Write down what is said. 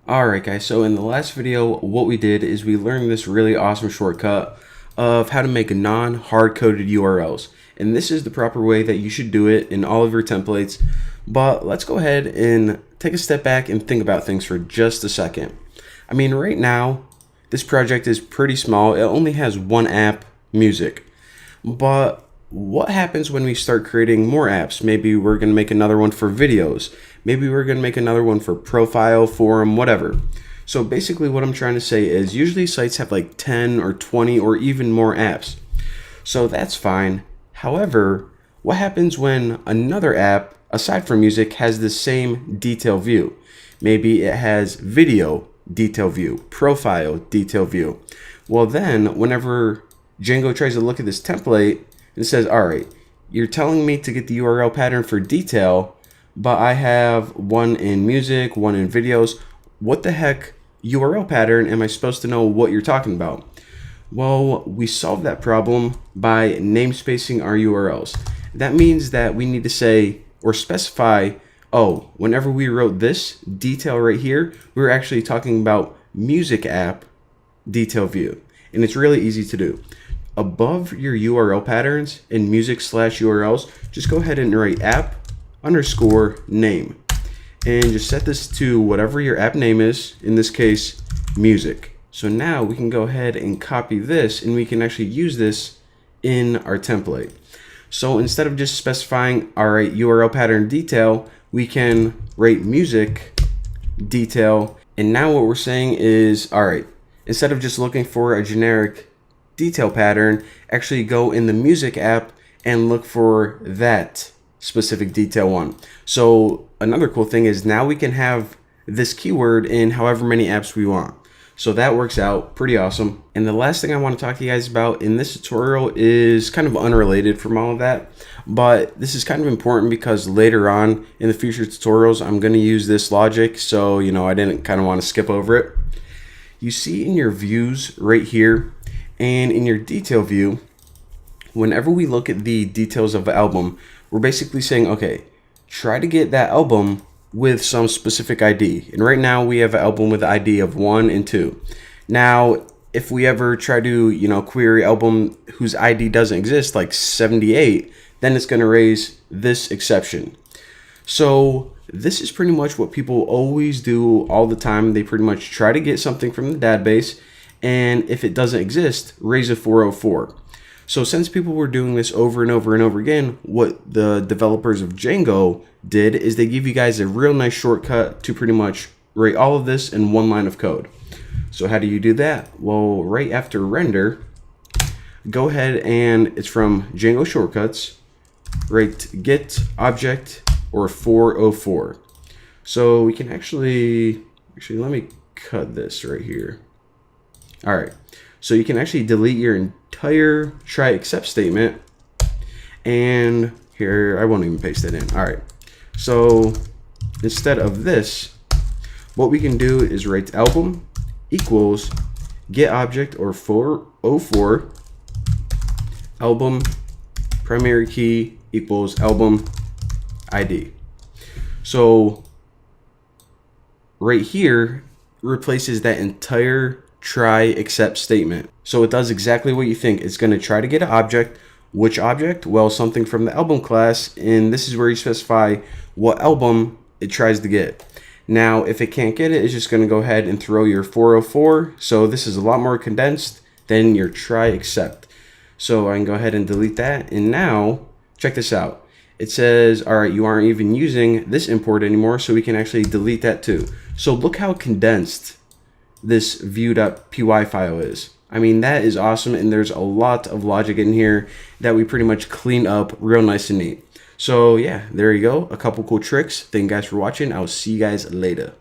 Alright guys, so in the last video, what we did is we learned this really awesome shortcut of how to make non-hard-coded URLs. And this is the proper way that you should do it in all of your templates. But let's go ahead and take a step back and think about things for just a second. I mean, right now, this project is pretty small. It only has one app, music. But what happens when we start creating more apps? Maybe we're going to make another one for videos. Maybe we're going to make another one for profile, forum, whatever. So basically what I'm trying to say is usually sites have like 10 or 20 or even more apps. So that's fine. However, what happens when another app, aside from music, has the same detail view? Maybe it has video detail view, profile detail view. Well then, whenever Django tries to look at this template, it says, all right, you're telling me to get the URL pattern for detail, but I have one in music, one in videos. What the heck URL pattern am I supposed to know what you're talking about? Well, we solved that problem by namespacing our URLs. That means that we need to say or specify, oh, whenever we wrote this detail right here, we were actually talking about music app detail view. And it's really easy to do. Above your URL patterns in music/URLs, just go ahead and write app_name and just set this to whatever your app name is, in this case music. So now we can go ahead and copy this and we can actually use this in our template. So instead of just specifying all right URL pattern detail, we can write music detail, and now what we're saying is, all right, instead of just looking for a generic detail pattern, actually go in the music app and look for that specific detail one. So another cool thing is now we can have this keyword in however many apps we want. So that works out pretty awesome. And the last thing I want to talk to you guys about in this tutorial is kind of unrelated from all of that, but this is kind of important because later on in the future tutorials, I'm going to use this logic. So, I didn't kind of want to skip over it. You see in your views right here, and in your detail view, whenever we look at the details of the album, we're basically saying, okay, try to get that album with some specific ID. And right now we have an album with the ID of 1 and 2. Now, if we ever try to, query album whose ID doesn't exist, like 78, then it's going to raise this exception. So this is pretty much what people always do all the time. They pretty much try to get something from the database, and if it doesn't exist, raise a 404. So since people were doing this over and over and over again, what the developers of Django did is they give you guys a real nice shortcut to pretty much write all of this in one line of code. So how do you do that? Well, right after render, go ahead and it's from Django shortcuts, write get object or 404. So we can actually let me cut this right here. All right, so you can actually delete your entire try except statement, and here I won't even paste it in. All right, so instead of this, what we can do is write album equals get object or 404 album primary key equals album ID. So right here replaces that entire try except statement. So it does exactly what you think. It's going to try to get an object. Which object? Well, something from the album class, and this is where you specify what album it tries to get. Now, if it can't get it, it's just going to go ahead and throw your 404. So this is a lot more condensed than your try except. So I can go ahead and delete that. And now, check this out. It says, all right, you aren't even using this import anymore, so we can actually delete that too. So look how condensed this view.py file is. I mean, that is awesome, and there's a lot of logic in here that we pretty much clean up real nice and neat. So yeah, there you go, a couple cool tricks. Thank you guys for watching. I'll see you guys later.